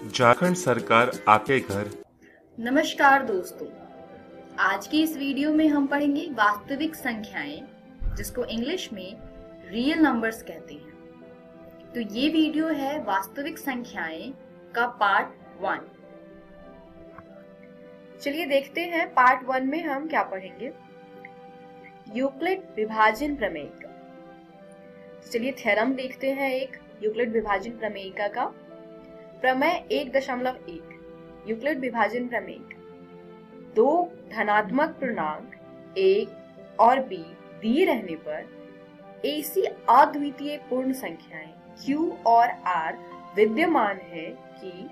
झारखंड सरकार आपके घर। नमस्कार दोस्तों, आज की इस वीडियो में हम पढ़ेंगे वास्तविक संख्याएं, जिसको इंग्लिश में रियल नंबर्स कहते हैं। तो ये वीडियो है वास्तविक संख्याएं का पार्ट 1। चलिए देखते हैं पार्ट 1 में हम क्या पढ़ेंगे। यूक्लिड विभाजन प्रमेयिका। चलिए थ्योरम देखते हैं एक यूक्लिड विभाजन प्रमेयिका का। प्रमेय 1.1 यूक्लिड विभाजन प्रमेयिका। दो धनात्मक पूर्णांक a और b दिए रहने पर ऐसी अद्वितीय पूर्ण संख्याएं q और r विद्यमान है कि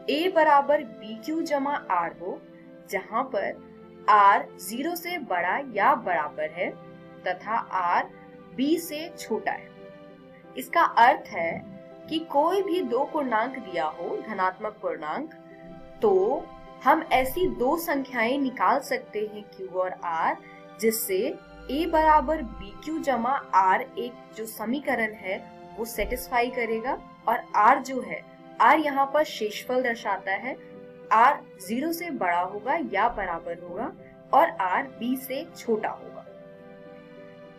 a बराबर bq जमा r हो, जहां पर r 0 से बड़ा या बराबर है तथा r b से छोटा है। इसका अर्थ है कि कोई भी दो पूर्णांक दिया हो, धनात्मक पूर्णांक, तो हम ऐसी दो संख्याएं निकाल सकते हैं q और r, जिससे a बराबर bq जमा r एक जो समीकरण है वो सेटिस्फाई करेगा। और r जो है, r यहाँ पर शेषफल दर्शाता है। r 0 से बड़ा होगा या बराबर होगा और r b से छोटा होगा।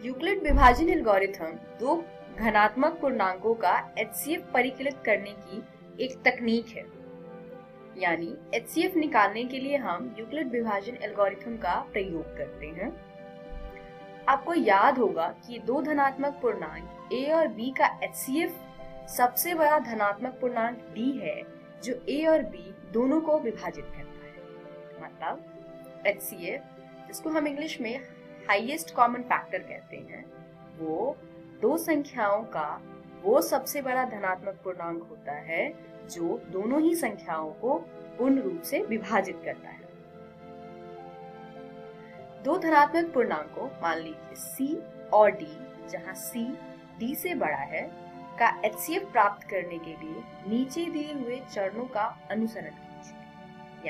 यूक्लिड विभाजन एल्गोरिथम दो धनात्मक पूर्णांकों का HCF परिकलित करने की एक तकनीक है। यानी HCF निकालने के लिए हम यूक्लिड विभाजन एल्गोरिथम का प्रयोग करते हैं। आपको याद होगा कि दो धनात्मक पूर्णांक a और b का HCF सबसे बड़ा धनात्मक पूर्णांक d है, जो a और b दोनों को विभाजित करता है। मतलब HCF, जिसको हम इंग्लिश में हाईएस्ट कॉमन फैक्टर कहते हैं, वो दो संख्याओं का वो सबसे बड़ा धनात्मक पूर्णांक होता है जो दोनों ही संख्याओं को पूर्ण रूप से विभाजित करता है। दो धनात्मक पूर्णांकों, मान लीजिए c और d, जहां c d से बड़ा है, का HCF प्राप्त करने के लिए नीचे दिए हुए चरणों का अनुसरण कीजिए।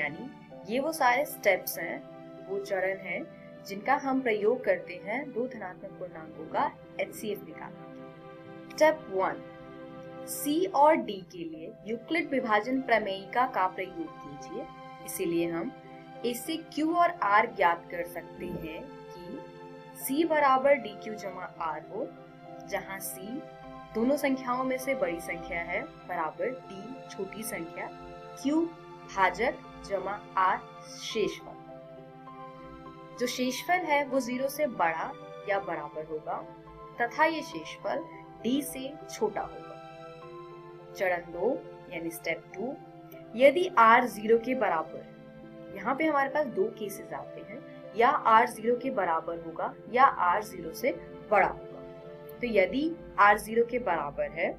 यानी ये वो सारे स्टेप्स हैं, वो चरण हैं जिनका हम प्रयोग करते हैं दो धनात्मक पूर्णांकों का HCF निकालने के। स्टेप 1, C और D के लिए यूक्लिड विभाजन प्रमेयिका का प्रयोग कीजिए। इसीलिए हम इससे Q और R ज्ञात कर सकते हैं कि C बराबर DQ जमा R हो, जहां C दोनों संख्याओं में से बड़ी संख्या है, बराबर D छोटी संख्या, Q भाजक जमा R शेषफल। जो शेषफल है वो 0 से बड़ा या बराबर होगा तथा ये शेषफल d से छोटा होगा। चरण 2 यानी स्टेप 2, यदि r 0 के बराबर, यहाँ पे हमारे पास दो केसेस आते हैं, या r 0 के बराबर होगा या r 0 से बड़ा होगा। तो यदि r 0 के बराबर है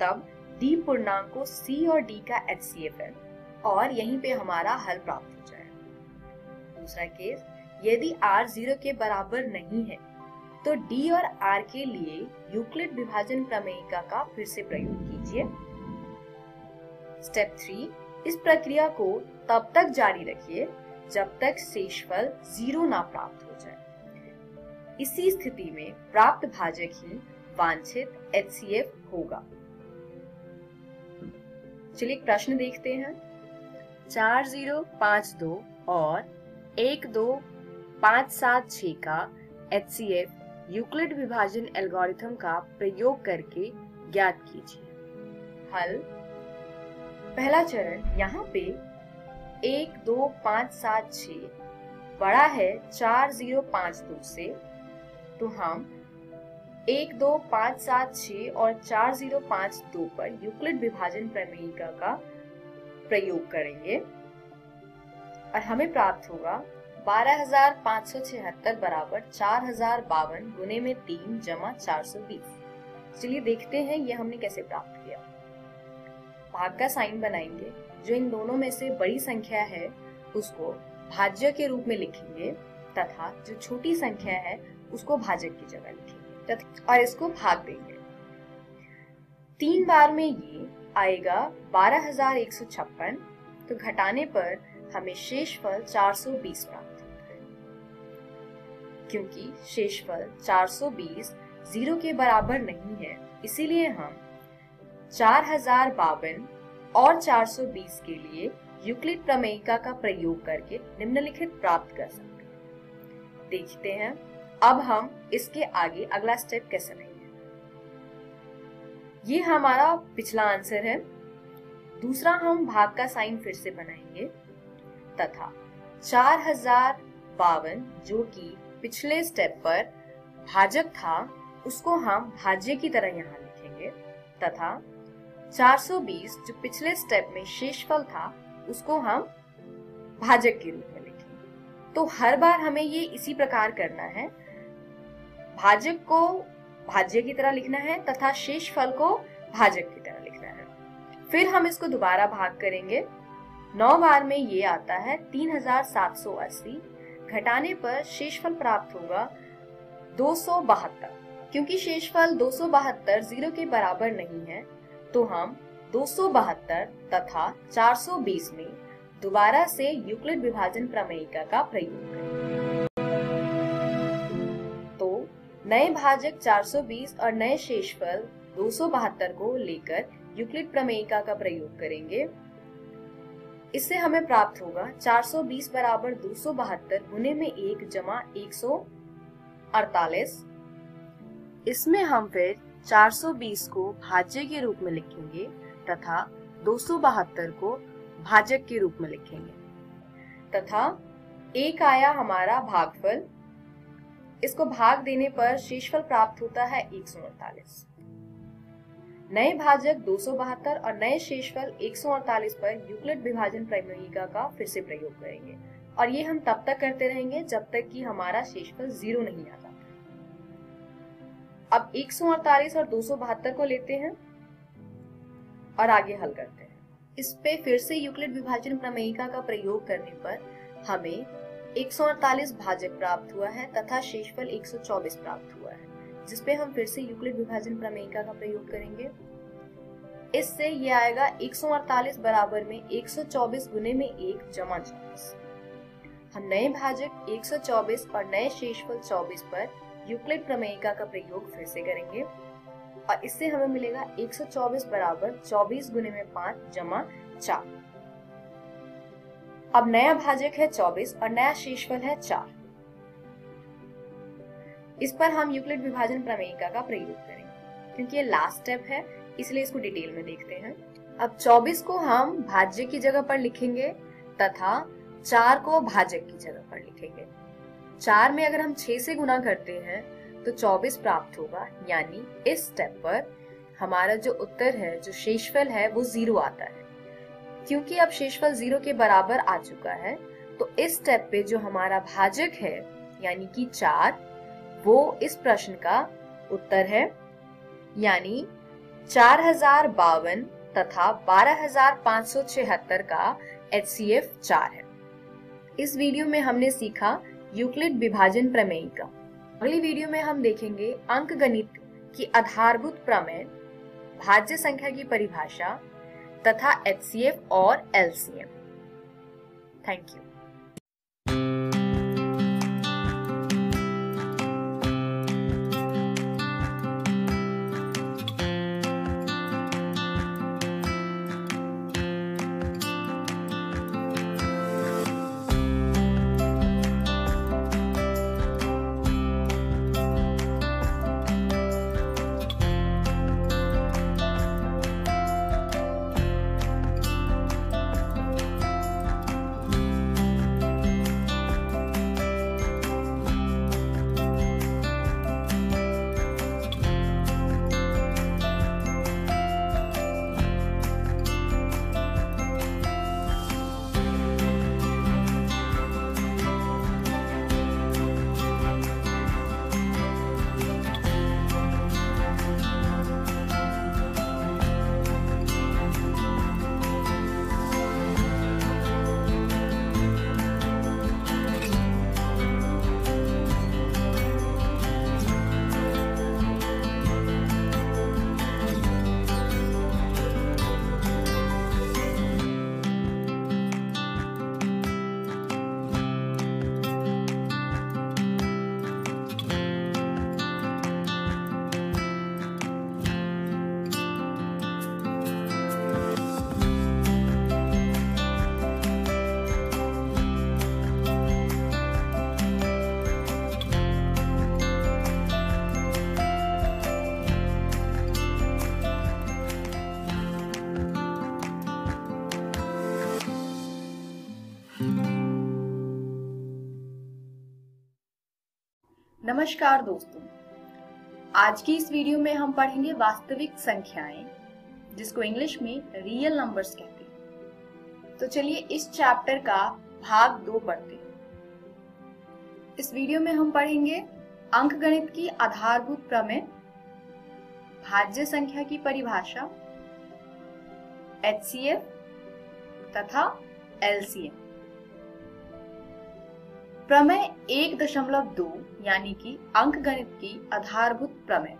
तब d पूर्णांकों c और d का HCF है और यहीं पे हमारा हल प्राप्त हो जाएगा। दूसरा केस, यदि r 0 के बराबर नहीं है तो d और r के लिए यूक्लिड विभाजन प्रमेयिका का फिर से प्रयोग कीजिए। स्टेप 3, इस प्रक्रिया को तब तक जारी रखिए जब तक शेषफल 0 ना प्राप्त हो जाए। इसी स्थिति में प्राप्त भाजक ही वांछित HCF होगा। चलिए एक प्रश्न देखते हैं। 4052 और 12576 का HCF यूक्लिड विभाजन एल्गोरिथम का प्रयोग करके ज्ञात कीजिए। हल, पहला चरण, यहाँ पे 12576 बड़ा है 4052 से, तो हम 12576 और 4052 पर यूक्लिड विभाजन प्रमेयिका का प्रयोग करेंगे और हमें प्राप्त होगा 12,576 बराबर 4052 गुने में 3 जमा 420। चलिए देखते हैं ये हमने कैसे प्राप्त किया। भाग का साइन बनाएंगे। जो इन दोनों में से बड़ी संख्या है उसको भाज्य के रूप में लिखेंगे तथा जो छोटी संख्या है उसको भाजक की जगह लिखेंगे और इसको भाग देंगे। 3 बार में ये आएगा 12,156, तो घटाने पर हमें शेषफल 420 प्राप्त होता है। क्योंकि शेषफल 420 0 के बराबर नहीं है, इसीलिए हम 4052 और 420 के लिए यूक्लिड प्रमेयिका का प्रयोग करके निम्नलिखित प्राप्त कर सकते हैं। देखते हैं अब हम इसके आगे अगला स्टेप कैसे लेंगे। ये हमारा पिछला आंसर है। दूसरा हम भाग का साइन फिर से बनाएंगे तथा 4052 जो कि पिछले स्टेप पर भाजक था उसको हम भाज्य की तरह यहाँ लिखेंगे तथा 420 जो पिछले स्टेप में शेषफल था उसको हम भाजक के रूप में लिखेंगे। तो हर बार हमें ये इसी प्रकार करना है, भाजक को भाज्य की तरह लिखना है तथा शेषफल को भाजक की तरह लिखना है। फिर हम इसको दोबारा भाग करेंगे। 9 बार में ये आता है 3780, घटाने पर शेषफल प्राप्त होगा 272। क्योंकि शेषफल 272 0 के बराबर नहीं है तो हम 272 तथा 420 में दोबारा से यूक्लिड विभाजन प्रमेयिका का प्रयोग करेंगे। तो नए भाजक 420 और नए शेषफल 272 को लेकर यूक्लिड प्रमेयिका का प्रयोग करेंगे। इससे हमें प्राप्त होगा 420 बराबर 272 गुने में 1 जमा 148। इसमें हम फिर 420 को भाज्य के रूप में लिखेंगे तथा 272 को भाजक के रूप में लिखेंगे तथा एक आया हमारा भागफल। इसको भाग देने पर शेषफल प्राप्त होता है 148। नए भाजक 272 और नए शेषफल 148 पर यूक्लिड विभाजन प्रमेयिका का फिर से प्रयोग करेंगे और ये हम तब तक करते रहेंगे जब तक कि हमारा शेषफल 0 नहीं आ जाता। अब 148 और 272 को लेते हैं और आगे हल करते हैं। इस पे फिर से यूक्लिड विभाजन प्रमेयिका का प्रयोग करने पर हमें 148 भाजक प्राप्त हुआ है तथा शेषफल 124 प्राप्त हुआ है, जिसपे हम फिर से यूक्लिड विभाजन प्रमेयिका का प्रयोग करेंगे। इससे ये आएगा 148 बराबर में 124 गुने में 1 जमा 24। हम नए भाजक 124 और नए शेषफल 24 पर यूक्लिड प्रमेयिका का प्रयोग फिर से करेंगे और इससे हमें मिलेगा 124 बराबर 24 गुने में 5 जमा 4। अब नया भाजक है 24 और नया शेषफल है 4। इस पर हम यूक्लिड विभाजन प्रमेयिका का प्रयोग करेंगे। क्योंकि ये लास्ट स्टेप है इसलिए इसको डिटेल में देखते हैं। अब 24 को हम भाज्य की जगह पर लिखेंगे तथा 4 को भाजक की जगह पर लिखेंगे। 4 में अगर हम 6 से गुना करते हैं तो 24 प्राप्त होगा, यानी इस स्टेप पर हमारा जो उत्तर है, जो शेषफल है वो 0 आता है। क्योंकि अब शेषफल 0 के बराबर आ चुका है तो इस स्टेप पे जो हमारा भाजक है यानी कि 4 वो इस प्रश्न का उत्तर है, यानी 4052 तथा 12576 का HCF 4 है। इस वीडियो में हमने सीखा यूक्लिड विभाजन प्रमेयिका। अगली वीडियो में हम देखेंगे अंकगणित की आधारभूत प्रमेय, भाज्य संख्या की परिभाषा तथा HCF और LCM। Thank you. नमस्कार दोस्तों, आज की इस वीडियो में हम पढ़ेंगे वास्तविक संख्याएं, जिसको इंग्लिश में रियल नंबर्स कहते हैं। तो चलिए इस चैप्टर का भाग 2 पढ़ते हैं। इस वीडियो में हम पढ़ेंगे अंकगणित की आधारभूत प्रमेय, भाज्य संख्या की परिभाषा, HCF तथा LCM। प्रमेय 1.2 यानी कि अंकगणित की आधारभूत प्रमेय।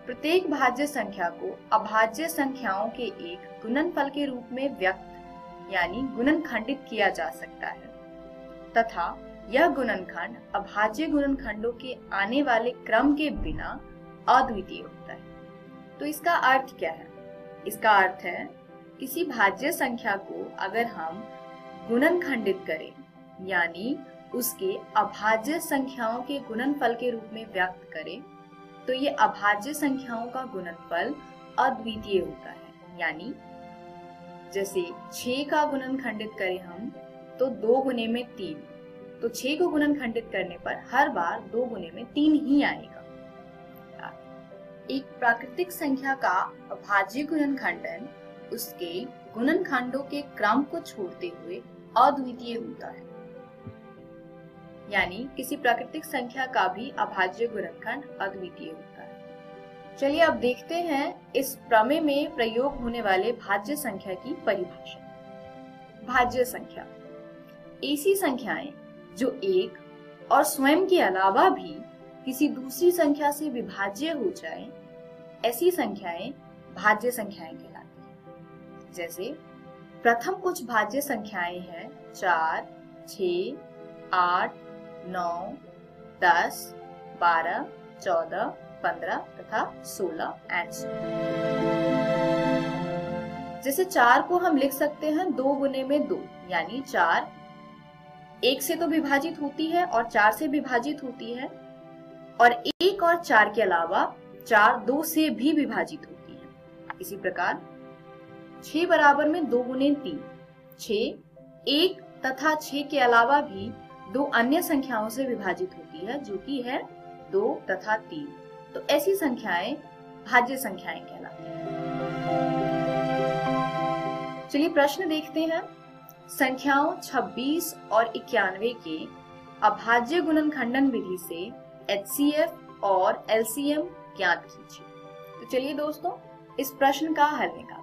प्रत्येक भाज्य संख्या को अभाज्य संख्याओं के एक गुणनफल के रूप में व्यक्त यानी गुणनखंडित किया जा सकता है तथा यह गुणनखंड अभाज्य गुणनखंडों के आने वाले क्रम के बिना अद्वितीय होता है। तो इसका अर्थ क्या है? इसका अर्थ है किसी भाज्य संख्या को अगर हम गुणनखंडित करें यानी उसके अभाज्य संख्याओं के गुणनफल के रूप में व्यक्त करें तो ये अभाज्य संख्याओं का गुणनफल अद्वितीय होता है। यानी जैसे 6 का गुणनखंडित करें हम तो 2 गुने में 3, तो 6 को गुणनखंडित करने पर हर बार 2 गुने में 3 ही आएगा। एक प्राकृतिक संख्या का अभाज्य गुणनखंडन उसके गुणनखंडों के क्रम को छोड़ते हुए अद्वितीय होता है। यानी किसी प्राकृतिक संख्या का भी अभाज्य गुणनखंड अद्वितीय होता है। चलिए अब देखते हैं इस प्रमेय में प्रयोग होने वाले भाज्य संख्या की परिभाषा। भाज्य संख्या ऐसी संख्याएं जो एक और स्वयं के अलावा भी किसी दूसरी संख्या से विभाज्य हो जाए, ऐसी संख्याएं भाज्य संख्याएं कहलाती हैं। जैसे प्रथम कुछ भाज्य संख्याएं हैं 4, 6, 8, 9, 10, 12, 14, 15 तथा 16 ऐसे। जैसे 4 को हम लिख सकते हैं 2 गुने में 2 यानी 4 1 से तो विभाजित होती है और 4 से विभाजित होती है, और 1 और 4 के अलावा 4 2 से भी विभाजित होती है। इसी प्रकार 6 बराबर में 2 गुने 3, 6 1 तथा 6 के अलावा भी 2 अन्य संख्याओं से विभाजित होती है जो कि है 2 तथा 3। तो ऐसी संख्याएं भाज्य संख्याएं कहलाती हैं। चलिए प्रश्न देखते हैं। संख्याओं 26 और 91 के अभाज्य गुणनखंडन विधि से HCF और LCM ज्ञात कीजिए। तो चलिए दोस्तों इस प्रश्न का हल निकालते हैं।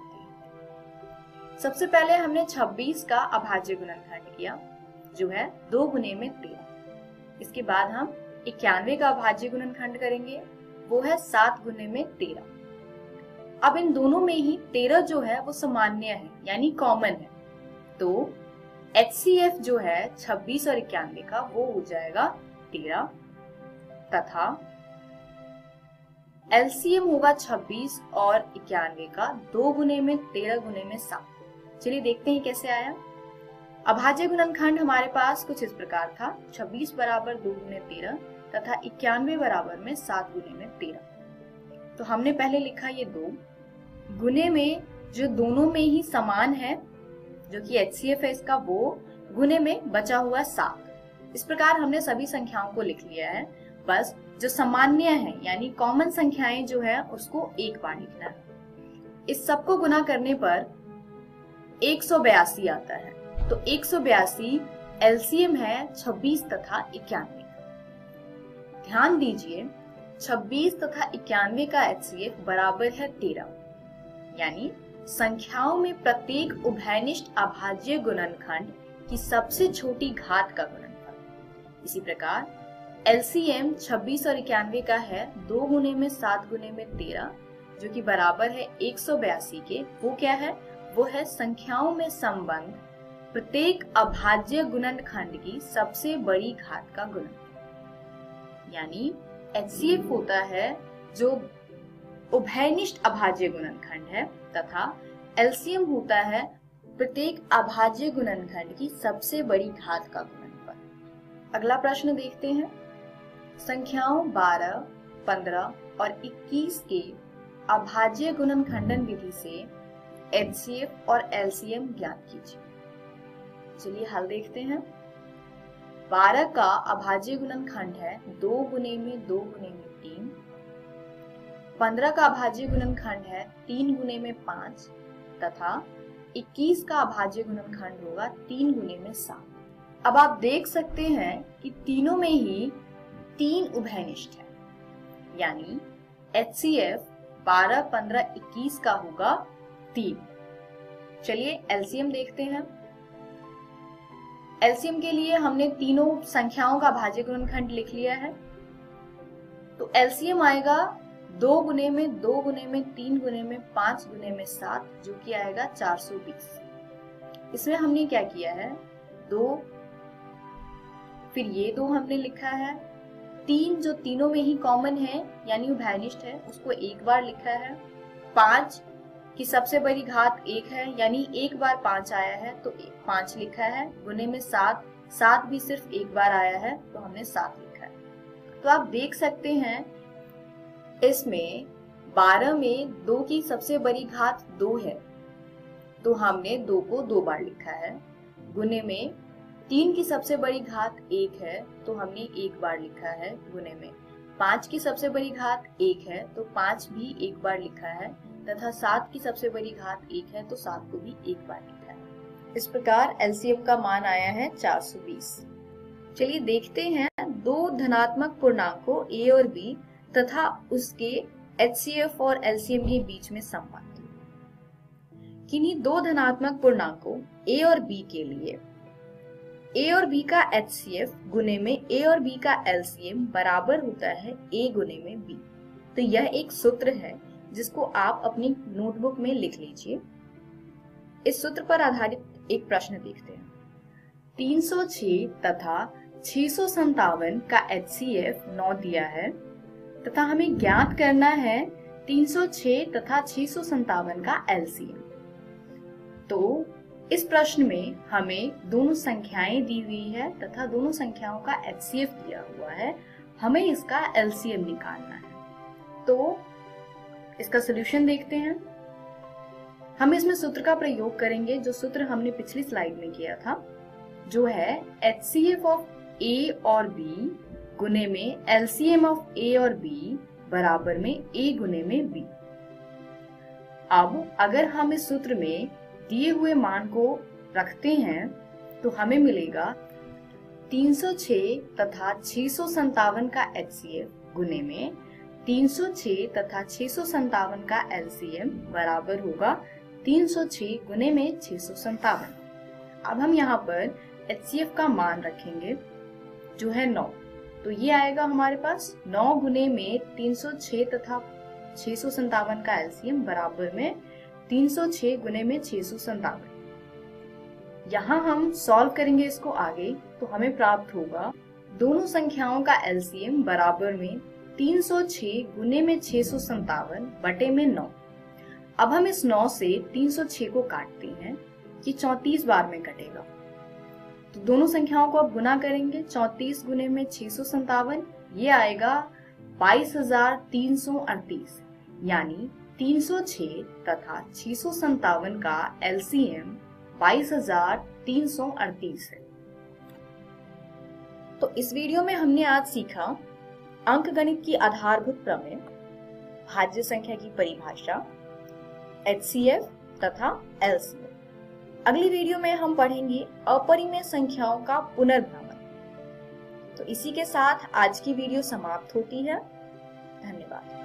सबसे पहले हमने 26 का अभाज्य गुणनखंड किया जो है 2 गुने में 13। इसके बाद हम 91 का अभाज्य गुणनखंड करेंगे, वो है 7 गुने में 13। अब इन दोनों में ही 13 जो है वो सामान्य है यानी कॉमन है, तो HCF जो है 26 और 91 का वो हो जाएगा 13 तथा LCM होगा 26 और 91 का 2 गुने में 13 गुने में 7। चलिए देखते हैं कैसे आया। अभाज्य गुणनखंड हमारे पास कुछ इस प्रकार था, 26 बराबर 2 गुने 13 तथा 91 बराबर में 7 गुने में 13। तो हमने पहले लिखा ये 2 गुने में जो दोनों में ही समान है जो कि HCF है इसका, वो गुने में बचा हुआ 7। इस प्रकार हमने सभी संख्याओं को लिख लिया है। बस जो सामान्य है यानी कॉमन संख्याएं जो है उसको एक बार लिखना है। इस सबको गुना करने पर 182 आता है। तो 182 LCM है 26 तथा 91। ध्यान दीजिए 26 तथा 91 का HCF बराबर है 13, यानी संख्याओं में प्रत्येक उभयनिष्ठ अभाज्य गुणनखंड की सबसे छोटी घात का गुणनफल। इसी प्रकार LCM 26 और 91 का है 2 गुने में 7 गुने में 13 जो कि बराबर है 182 के। वो क्या है? वो है संख्याओं में संबंध प्रत्येक अभाज्य गुणनखंड की सबसे बड़ी घात का गुणनफल। यानी HCF होता है जो उभयनिष्ठ अभाज्य गुणनखंड है तथा LCM होता है प्रत्येक अभाज्य गुणनखंड की सबसे बड़ी घात का गुणनफल। अगला प्रश्न देखते हैं। संख्याओं 12, 15 और 21 के अभाज्य गुणनखंडन विधि से HCF और LCM ज्ञात कीजिए। चलिए हल देखते हैं। 12 का अभाज्य गुणनखंड है 2 गुने में 2 गुने में 3। 15 का अभाज्य गुणनखंड है 3 गुने में 5 तथा 21 का अभाज्य गुणनखंड होगा 3 गुने में 7। अब आप देख सकते हैं कि तीनों में ही 3 उभयनिष्ठ है, यानी HCF 12, 15, 21 का होगा 3। चलिए एलसीएम देखते हैं। एलसीएम के लिए हमने तीनों संख्याओं का भाज्य गुणनखंड लिख लिया है, तो एलसीएम आएगा 2 गुने में 2 गुने में 3 गुने में 5 गुने में 7, जो कि आएगा 420। इसमें हमने क्या किया है, 2, फिर ये 2 हमने लिखा है, 3 जो तीनों में ही कॉमन है यानी उभयनिष्ठ है उसको एक बार लिखा है, 5 की सबसे बड़ी घात 1 है यानी एक बार 5 आया है तो 5 लिखा है, गुने में 7, 7 भी सिर्फ एक बार आया है तो हमने 7 लिखा है। तो आप देख सकते हैं इसमें 12 में 2 की सबसे बड़ी घात 2 है तो हमने 2 को 2 बार लिखा है, गुने में 3 की सबसे बड़ी घात 1 है तो हमने 1 बार लिखा है, गुने में 5 की सबसे बड़ी घात 1 है तो 5 भी 1 बार लिखा है, तथा 7 की सबसे बड़ी घात 1 है तो 7 को भी 1 बार लिखा है। इस प्रकार एलसीएम का मान आया है 420। चलिए देखते हैं 2 धनात्मक पूर्णांकों a और b तथा उसके HCF और LCM के बीच में संबंध। किन्हीं 2 धनात्मक पूर्णांकों a और b के लिए a और b का HCF गुने में a और b का LCM बराबर होता है a गुने में b। तो यह एक सूत्र है जिसको आप अपनी नोटबुक में लिख लीजिए। इस सूत्र पर आधारित एक प्रश्न देखते हैं। 306 तथा 657 का HCF 9 दिया है तथा हमें ज्ञात करना है 306 तथा 657 का LCM। तो इस प्रश्न में हमें दोनों संख्याएं दी हुई है तथा दोनों संख्याओं का HCF दिया हुआ है, हमें इसका LCM निकालना है। तो इसका सॉल्यूशन देखते हैं। हम इसमें सूत्र का प्रयोग करेंगे जो सूत्र हमने पिछली स्लाइड में किया था, जो है HCF ऑफ A और B गुने में LCM ऑफ A और B बराबर में A गुने में B। अब अगर हम इस सूत्र में दिए हुए मान को रखते हैं तो हमें मिलेगा 306 तथा 657 का HCF गुने में 306 तथा 657 का LCM बराबर होगा 306 गुने में 657। अब हम यहाँ पर HCF का मान रखेंगे जो है 9, तो ये आएगा हमारे पास 9 गुने में 306 तथा 657 का LCM बराबर में 306 गुने में 657। यहाँ हम सॉल्व करेंगे इसको आगे तो हमें प्राप्त होगा दोनों संख्याओं का LCM बराबर में 306 गुने में 657 बटे में 9। अब हम इस 9 से 306 को काटते हैं, ये 34 बार में कटेगा, तो दोनों संख्याओं को अब गुना करेंगे। 34 गुने में 657 ये आएगा 22,338, यानी 306 तथा 657 का LCM 22,338 है। तो इस वीडियो में हमने आज सीखा अंकगणित की आधारभूत प्रमेय, भाज्य संख्या की परिभाषा, HCF तथा LCM। अगली वीडियो में हम पढ़ेंगे अपरिमेय संख्याओं का पुनर्भ्रमण। तो इसी के साथ आज की वीडियो समाप्त होती है। धन्यवाद।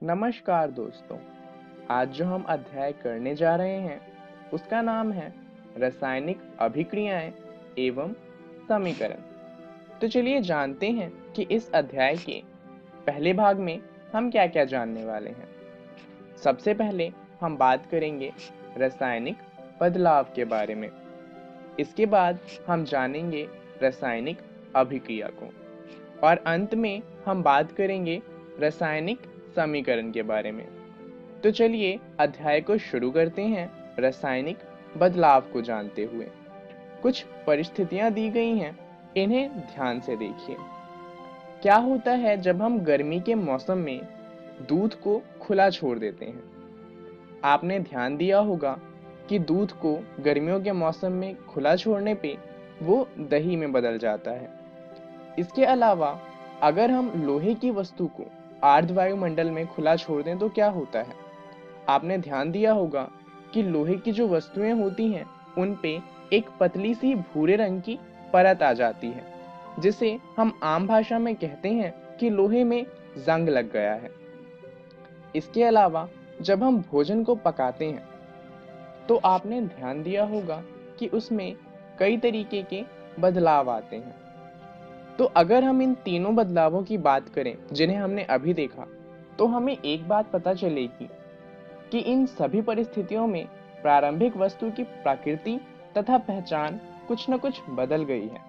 नमस्कार दोस्तों, आज जो हम अध्याय करने जा रहे हैं उसका नाम है रासायनिक अभिक्रियाएं एवं समीकरण। तो चलिए जानते हैं कि इस अध्याय के पहले भाग में हम क्या क्या जानने वाले हैं। सबसे पहले हम बात करेंगे रासायनिक बदलाव के बारे में। इसके बाद हम जानेंगे रासायनिक अभिक्रिया को और अंत में हम बात करेंगे रासायनिक समीकरण के बारे में। तो चलिए अध्याय को शुरू करते हैं रासायनिक बदलाव को जानते हुए। कुछ परिस्थितियां दी गई हैं, इन्हें ध्यान से देखिए। क्या होता है जब हम गर्मी के मौसम में दूध को खुला छोड़ देते हैं? आपने ध्यान दिया होगा कि दूध को गर्मियों के मौसम में खुला छोड़ने पे वो दही में बदल जाता है। इसके अलावा अगर हम लोहे की वस्तु को अर्धवायुमंडल में खुला छोड़ दें तो क्या होता है? आपने ध्यान दिया होगा कि लोहे की जो वस्तुएं होती हैं उन पे एक पतली सी भूरे रंग की परत आ जाती है, जिसे हम आम भाषा में कहते हैं कि लोहे में जंग लग गया है। इसके अलावा जब हम भोजन को पकाते हैं तो आपने ध्यान दिया होगा कि उसमें कई तरीके के बदलाव आते हैं। तो अगर हम इन तीनों बदलावों की बात करें जिन्हें हमने अभी देखा, तो हमें एक बात पता चलेगी कि इन सभी परिस्थितियों में प्रारंभिक वस्तु की प्रकृति तथा पहचान कुछ न कुछ बदल गई है।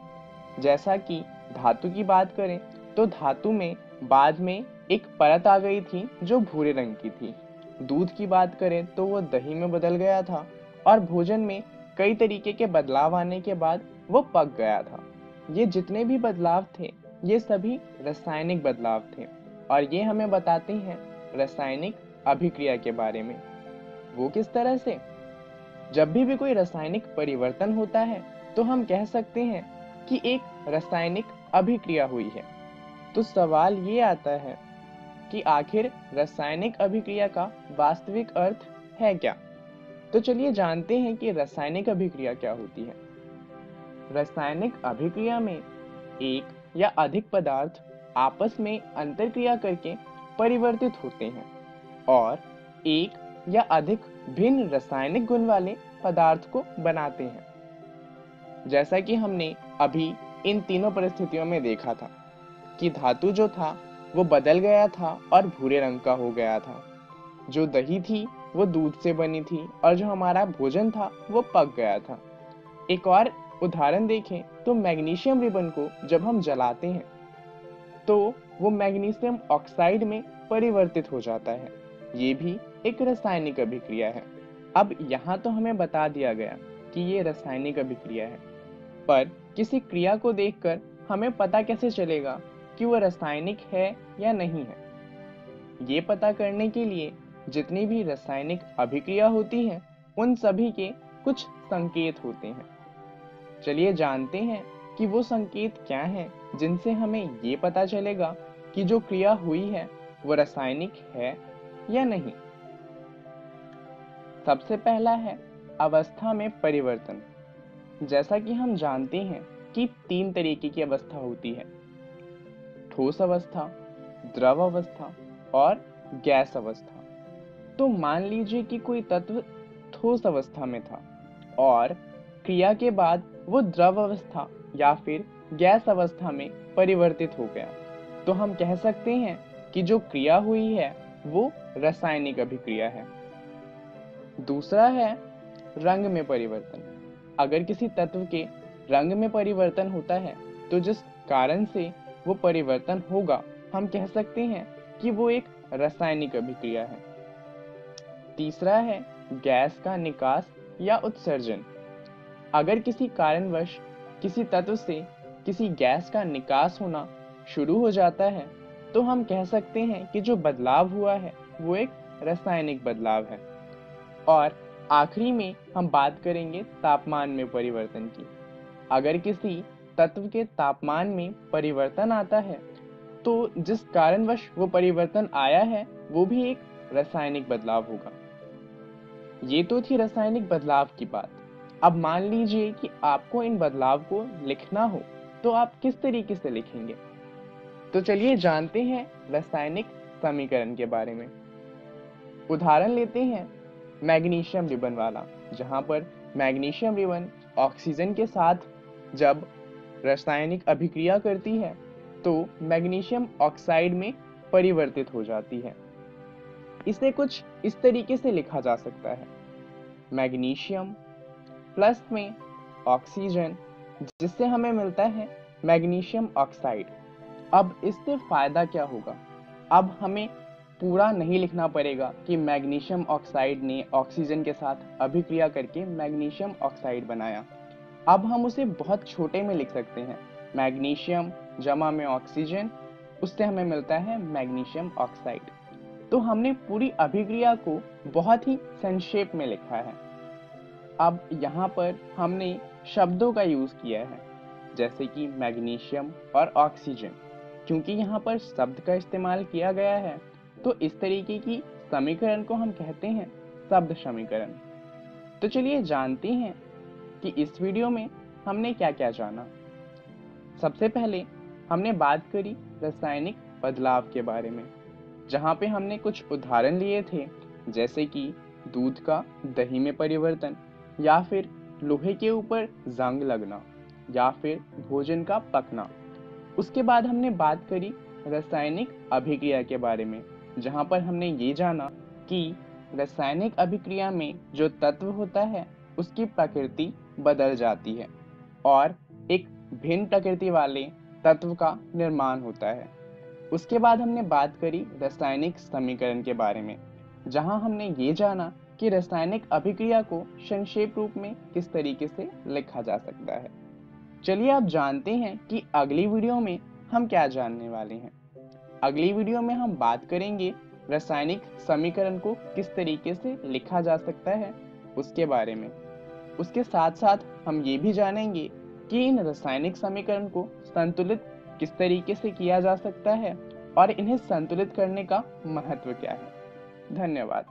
जैसा कि धातु की बात करें तो धातु में बाद में एक परत आ गई थी जो भूरे रंग की थी। दूध की बात करें तो वो दही में बदल गया था और भोजन में कई तरीके के बदलाव आने के बाद वो पक गया था। ये जितने भी बदलाव थे ये सभी रासायनिक बदलाव थे और ये हमें बताते हैं रासायनिक अभिक्रिया के बारे में। वो किस तरह से? जब भी कोई रासायनिक परिवर्तन होता है तो हम कह सकते हैं कि एक रासायनिक अभिक्रिया हुई है। तो सवाल ये आता है कि आखिर रासायनिक अभिक्रिया का वास्तविक अर्थ है क्या? तो चलिए जानते हैं कि रासायनिक अभिक्रिया क्या होती है। रासायनिक अभिक्रिया में एक या अधिक पदार्थ आपस में अंतरक्रिया करके परिवर्तित होते हैं और एक या अधिक भिन्न रासायनिक गुण वाले पदार्थ को बनाते हैं। जैसा कि हमने अभी इन तीनों परिस्थितियों में देखा था कि धातु जो था वो बदल गया था और भूरे रंग का हो गया था। जो दही थी वो दूध से बनी थी और जो हमारा भोजन था वो पक गया था। एक और उदाहरण देखें तो मैग्नीशियम रिबन को जब हम जलाते हैं तो वो मैग्नीशियम ऑक्साइड में परिवर्तित हो जाता है। ये भी एक रासायनिक अभिक्रिया है। अब यहाँ तो हमें बता दिया गया कि ये रासायनिक अभिक्रिया है, पर किसी क्रिया को देखकर हमें पता कैसे चलेगा कि वो रासायनिक है या नहीं है? ये पता करने के लिए जितनी भी रासायनिक अभिक्रिया होती है उन सभी के कुछ संकेत होते हैं। चलिए जानते हैं कि वो संकेत क्या हैं जिनसे हमें ये पता चलेगा कि जो क्रिया हुई है वो रासायनिक है या नहीं। सबसे पहला है अवस्था में परिवर्तन। जैसा कि हम जानते हैं कि 3 तरीके की अवस्था होती है: ठोस अवस्था, द्रव अवस्था और गैस अवस्था। तो मान लीजिए कि कोई तत्व ठोस अवस्था में था और क्रिया के बाद वो द्रव अवस्था या फिर गैस अवस्था में परिवर्तित हो गया, तो हम कह सकते हैं कि जो क्रिया हुई है वो रासायनिक अभिक्रिया है। दूसरा है रंग में परिवर्तन। अगर किसी तत्व के रंग में परिवर्तन होता है तो जिस कारण से वो परिवर्तन होगा हम कह सकते हैं कि वो एक रासायनिक अभिक्रिया है। तीसरा है गैस का निकास या उत्सर्जन। अगर किसी कारणवश किसी तत्व से किसी गैस का निकास होना शुरू हो जाता है तो हम कह सकते हैं कि जो बदलाव हुआ है वो एक रासायनिक बदलाव है। और आखिरी में हम बात करेंगे तापमान में परिवर्तन की। अगर किसी तत्व के तापमान में परिवर्तन आता है तो जिस कारणवश वो परिवर्तन आया है वो भी एक रासायनिक बदलाव होगा। ये तो थी रासायनिक बदलाव की बात। अब मान लीजिए कि आपको इन बदलाव को लिखना हो तो आप किस तरीके से लिखेंगे? तो चलिए जानते हैं रासायनिक समीकरण के बारे में। उदाहरण लेते हैं मैग्नीशियम रिबन वाला, जहाँ पर मैग्नीशियम रिबन ऑक्सीजन के साथ जब रासायनिक अभिक्रिया करती है तो मैग्नीशियम ऑक्साइड में परिवर्तित हो जाती है। इसे कुछ इस तरीके से लिखा जा सकता है, मैग्नीशियम प्लस में ऑक्सीजन, जिससे हमें मिलता है मैग्नीशियम ऑक्साइड। अब इससे फायदा क्या होगा? अब हमें पूरा नहीं लिखना पड़ेगा कि मैग्नीशियम ऑक्साइड ने ऑक्सीजन के साथ अभिक्रिया करके मैग्नीशियम ऑक्साइड बनाया। अब हम उसे बहुत छोटे में लिख सकते हैं, मैग्नीशियम जमा में ऑक्सीजन, उससे हमें मिलता है मैग्नीशियम ऑक्साइड। तो हमने पूरी अभिक्रिया को बहुत ही संक्षेप में लिखा है। अब यहाँ पर हमने शब्दों का यूज किया है, जैसे कि मैग्नीशियम और ऑक्सीजन। क्योंकि यहाँ पर शब्द का इस्तेमाल किया गया है तो इस तरीके की समीकरण को हम कहते हैं शब्द समीकरण। तो चलिए जानते हैं कि इस वीडियो में हमने क्या क्या जाना। सबसे पहले हमने बात करी रासायनिक बदलाव के बारे में, जहाँ पे हमने कुछ उदाहरण लिए थे, जैसे कि दूध का दही में परिवर्तन, या फिर लोहे के ऊपर जंग लगना, या फिर भोजन का पकना। उसके बाद हमने बात करी रासायनिक अभिक्रिया के बारे में, जहाँ पर हमने ये जाना कि रासायनिक अभिक्रिया में जो तत्व होता है उसकी प्रकृति बदल जाती है और एक भिन्न प्रकृति वाले तत्व का निर्माण होता है। उसके बाद हमने बात करी रासायनिक समीकरण के बारे में, जहां हमने ये जाना कि रासायनिक अभिक्रिया को संक्षेप रूप में किस तरीके से लिखा जा सकता है। चलिए आप जानते हैं कि अगली वीडियो में हम क्या जानने वाले हैं। अगली वीडियो में हम बात करेंगे रासायनिक समीकरण को किस तरीके से लिखा जा सकता है उसके बारे में। उसके साथ साथ हम ये भी जानेंगे कि इन रासायनिक समीकरण को संतुलित किस तरीके से किया जा सकता है और इन्हें संतुलित करने का महत्व क्या है। धन्यवाद।